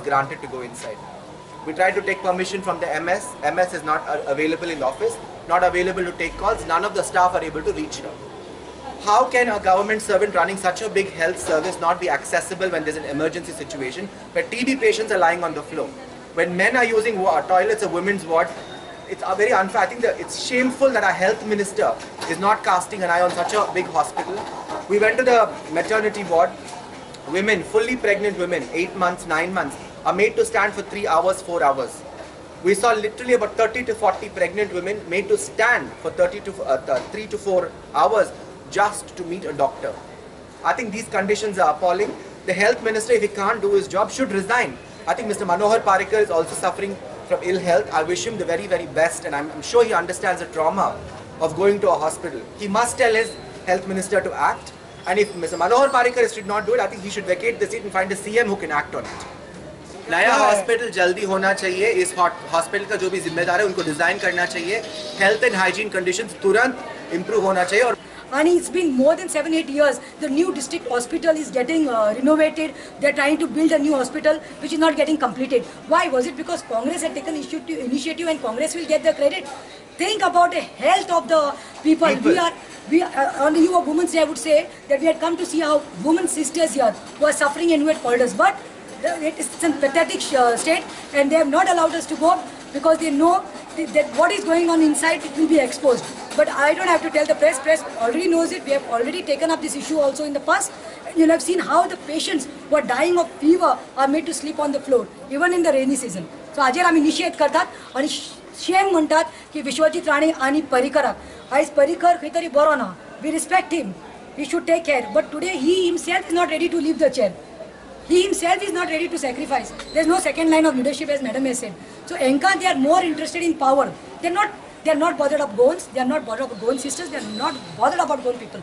granted to go inside. We tried to take permission from the MS. MS is not available in the office, not available to take calls. None of the staff are able to reach her. How can a government servant running such a big health service not be accessible when there's an emergency situation where TB patients are lying on the floor? When men are using toilets or women's ward, it's very unfair. I think that it's shameful that our health minister is not casting an eye on such a big hospital. We went to the maternity ward. Women, fully pregnant women, 8 months, 9 months, are made to stand for 3 hours, 4 hours. We saw literally about 30 to 40 pregnant women made to stand for 3 to 4 hours just to meet a doctor. I think these conditions are appalling. The health minister, if he can't do his job, should resign. I think Mr. Manohar Parrikar is also suffering from ill health. I wish him the very, very best, and I'm sure he understands the trauma of going to a hospital. He must tell his health minister to act, and if Mr. Manohar Parrikar should not do it, I think he should vacate the seat and find a CM who can act on it. नया hospital जल्दी होना चाहिए. इस hospital का जो भी जिम्मेदार है उनको डिजाइन करना चाहिए. हेल्थ एंड हाइजीन कंडीशंस तुरंत इंप्रूव होना चाहिए. और And it's been more than 7-8 years. The new district hospital is getting renovated. They're trying to build a new hospital which is not getting completed. Why? Was it because Congress had taken initiative and Congress will get the credit? Think about the health of the people. On the New Women's Day, I would say that we had come to see how women sisters here who are suffering and who had called us. But it's a pathetic state, and they have not allowed us to go because they know that what is going on inside, it will be exposed. But I don't have to tell the press. Press already knows it. We have already taken up this issue also in the past. You'll have seen how the patients who are dying of fever are made to sleep on the floor, even in the rainy season. So हाजेर आम्ही निषेध करतात आणि Shem म्हणतात की विश्वजित राणे आणि परिकराक आयज परिकर खंय तरी बरो ना. We respect him. He should take care. But today he himself is not ready to leave the chair. He himself is not ready to sacrifice. There's no second line of leadership, as Madam has said. So Enka, they are more interested in power. They are not bothered of Goans. They are not bothered about Goan sisters. They are not bothered about Goan people.